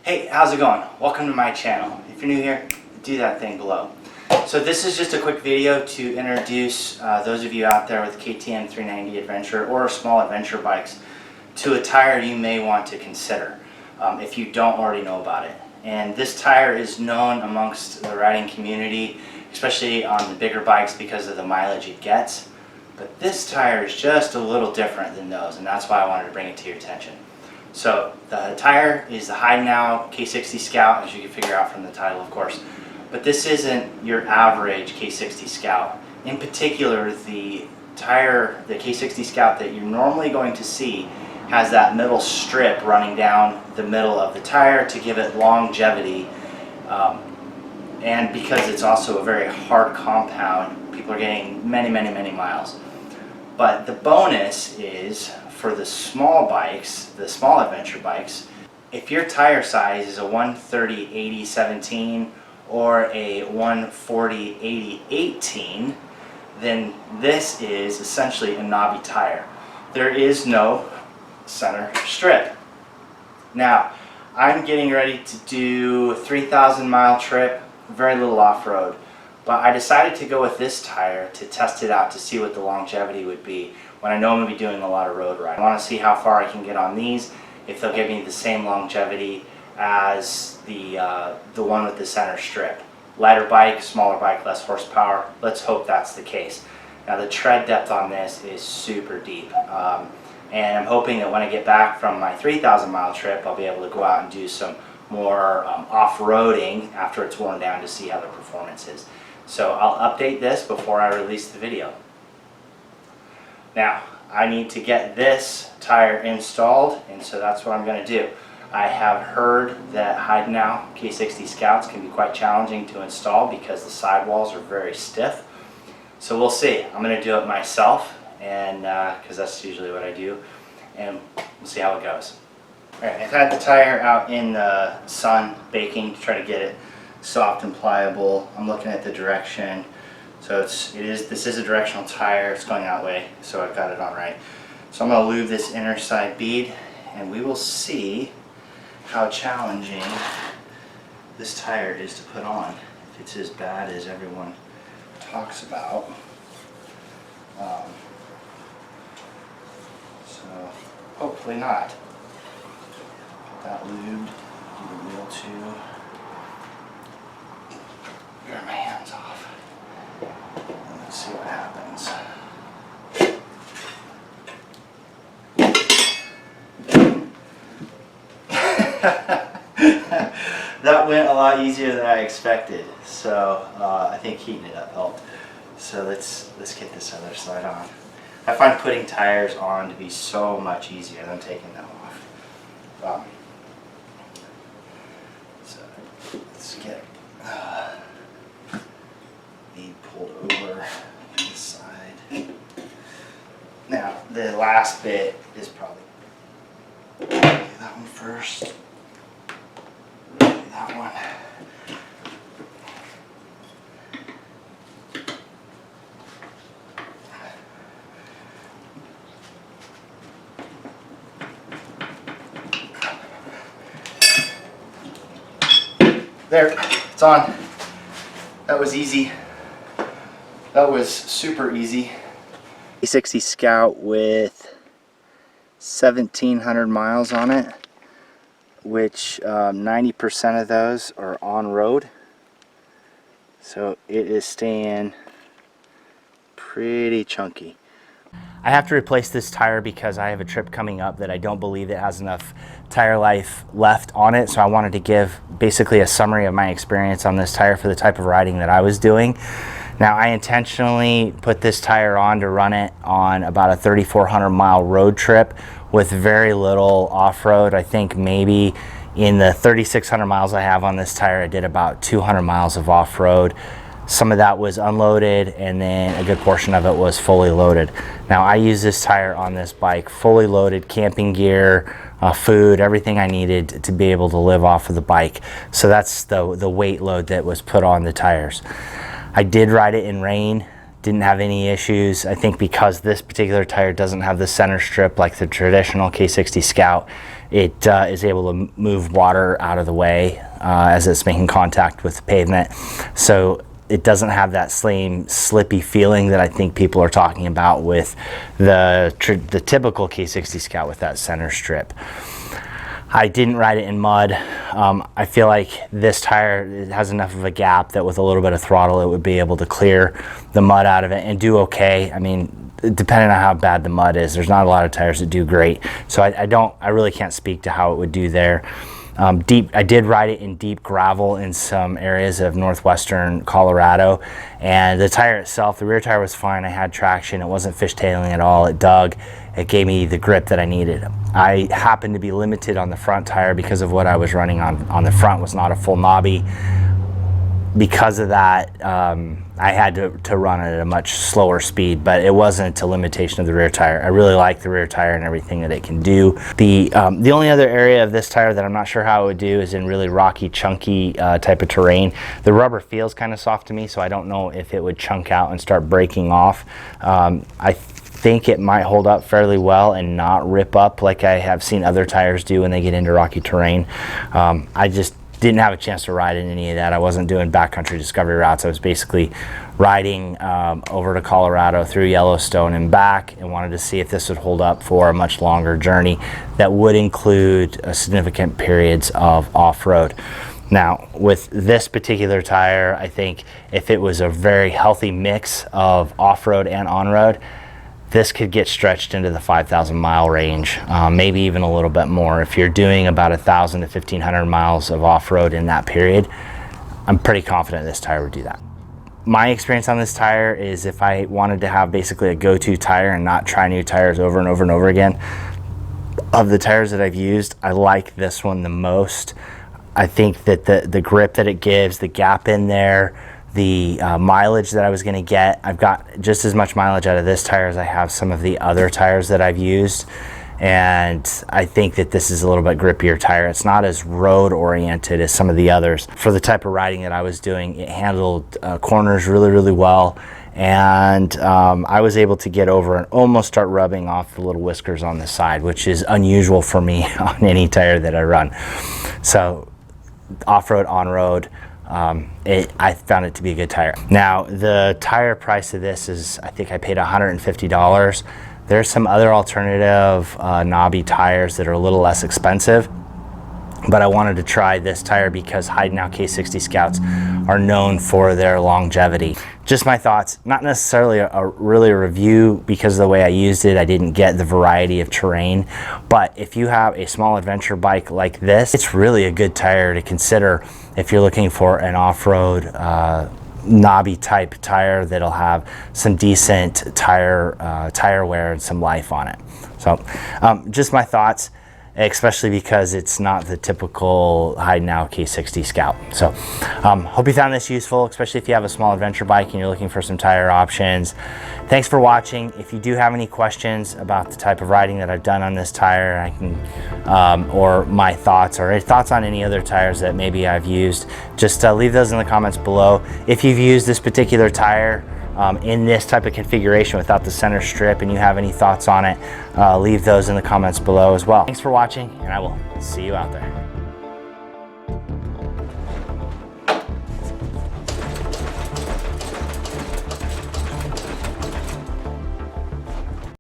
Hey, how's it going? Welcome to my channel. If you're new here, do that thing below. So this is just a quick video to introduce those of you out there with KTM 390 Adventure or small adventure bikes to a tire you may want to consider if you don't already know about it. And this tire is known amongst the riding community, especially on the bigger bikes because of the mileage it gets. But this tire is just a little different than those, and that's why I wanted to bring it to your attention. So the tire is the Heidenau K60 Scout, as you can figure out from the title, of course. But this isn't your average K60 Scout. In particular, the tire, the K60 Scout that you're normally going to see, has that middle strip running down the middle of the tire to give it longevity. And because it's also a very hard compound, people are getting many miles. But the bonus is, for the small bikes, the small adventure bikes, if your tire size is a 130/80/17 or a 140/80/18, then this is essentially a knobby tire. There is no center strip. Now, I'm getting ready to do a 3,000 mile trip, very little off-road, but I decided to go with this tire to test it out to see what the longevity would be when I know I'm going to be doing a lot of road riding. I want to see how far I can get on these, if they'll give me the same longevity as the one with the center strip. Lighter bike, smaller bike, less horsepower. Let's hope that's the case. Now the tread depth on this is super deep. And I'm hoping that when I get back from my 3,000 mile trip, I'll be able to go out and do some more off-roading after it's worn down to see how the performance is. So I'll update this before I release the video. Now, I need to get this tire installed, and so that's what I'm going to do. I have heard that Heidenau K60 Scouts can be quite challenging to install because the sidewalls are very stiff. So we'll see. I'm going to do it myself, and because that's usually what I do, and we'll see how it goes. Alright, I've had the tire out in the sun baking to try to get it soft and pliable. I'm looking at the direction. So this is a directional tire. It's going that way, so I've got it on right. So I'm going to lube this inner side bead, and we will see how challenging this tire is to put on. If it's as bad as everyone talks about. So hopefully not. Get that lubed. Do the wheel too. Get my hands off. Let's see what happens. That went a lot easier than I expected, so I think heating it up helped. So let's get this other side on. I find putting tires on to be so much easier than taking them off. So let's get bead pulled over this side. Now the last bit is probably that one first. That one. There, it's on. That was easy. That was super easy. A60 Scout with 1,700 miles on it, which 90% of those are on road. So it is staying pretty chunky. I have to replace this tire because I have a trip coming up that I don't believe it has enough tire life left on it. So I wanted to give basically a summary of my experience on this tire for the type of riding that I was doing. Now I intentionally put this tire on to run it on about a 3,400 mile road trip with very little off-road. I think maybe in the 3,600 miles I have on this tire, I did about 200 miles of off-road. Some of that was unloaded, and then a good portion of it was fully loaded. Now I use this tire on this bike fully loaded, camping gear, food, everything I needed to be able to live off of the bike. So that's the weight load that was put on the tires. I did ride it in rain, didn't have any issues. I think because this particular tire doesn't have the center strip like the traditional K60 Scout, it is able to move water out of the way as it's making contact with the pavement. So it doesn't have that same slippy feeling that I think people are talking about with the typical K60 Scout with that center strip. I didn't ride it in mud. I feel like this tire has enough of a gap that with a little bit of throttle it would be able to clear the mud out of it and do okay. I mean, depending on how bad the mud is, there's not a lot of tires that do great. So I really can't speak to how it would do there. I did ride it in deep gravel in some areas of northwestern Colorado, and the tire itself, the rear tire was fine. I had traction. It wasn't fishtailing at all. It dug. It gave me the grip that I needed. I happened to be limited on the front tire because of what I was running on the front was not a full knobby. Because of that, I had to run at a much slower speed, but it wasn't a limitation of the rear tire. I really like the rear tire and everything that it can do. The only other area of this tire that I'm not sure how it would do is in really rocky, chunky type of terrain. The rubber feels kind of soft to me, so I don't know if it would chunk out and start breaking off. I think it might hold up fairly well and not rip up like I have seen other tires do when they get into rocky terrain. I just didn't have a chance to ride in any of that. I wasn't doing backcountry discovery routes. I was basically riding over to Colorado through Yellowstone and back, and wanted to see if this would hold up for a much longer journey that would include significant periods of off-road. Now, with this particular tire, I think if it was a very healthy mix of off-road and on-road, this could get stretched into the 5,000 mile range, maybe even a little bit more. If you're doing about 1,000 to 1,500 miles of off-road in that period, I'm pretty confident this tire would do that. My experience on this tire is if I wanted to have basically a go-to tire and not try new tires over and over and over again, of the tires that I've used, I like this one the most. I think that the grip that it gives, the gap in there, the mileage that I was going to get, I've got just as much mileage out of this tire as I have some of the other tires that I've used, and I think that this is a little bit grippier tire. It's not as road oriented as some of the others. For the type of riding that I was doing, it handled corners really well, and I was able to get over and almost start rubbing off the little whiskers on the side, which is unusual for me on any tire that I run. So off-road, on-road, I found it to be a good tire. Now, the tire price of this is, I think I paid $150. There's some other alternative knobby tires that are a little less expensive, but I wanted to try this tire because Heidenau K60 Scouts are known for their longevity. Just my thoughts, not necessarily really a review because of the way I used it. I didn't get the variety of terrain, but if you have a small adventure bike like this, it's really a good tire to consider if you're looking for an off-road knobby type tire that'll have some decent tire wear and some life on it. So just my thoughts, especially because it's not the typical Heidenau K60 Scout. So hope you found this useful, especially if you have a small adventure bike and you're looking for some tire options. Thanks for watching. If you do have any questions about the type of riding that I've done on this tire, I can, or my thoughts, or thoughts on any other tires that maybe I've used, just leave those in the comments below. If you've used this particular tire in this type of configuration without the center strip and you have any thoughts on it, leave those in the comments below as well. Thanks for watching, and I will see you out there.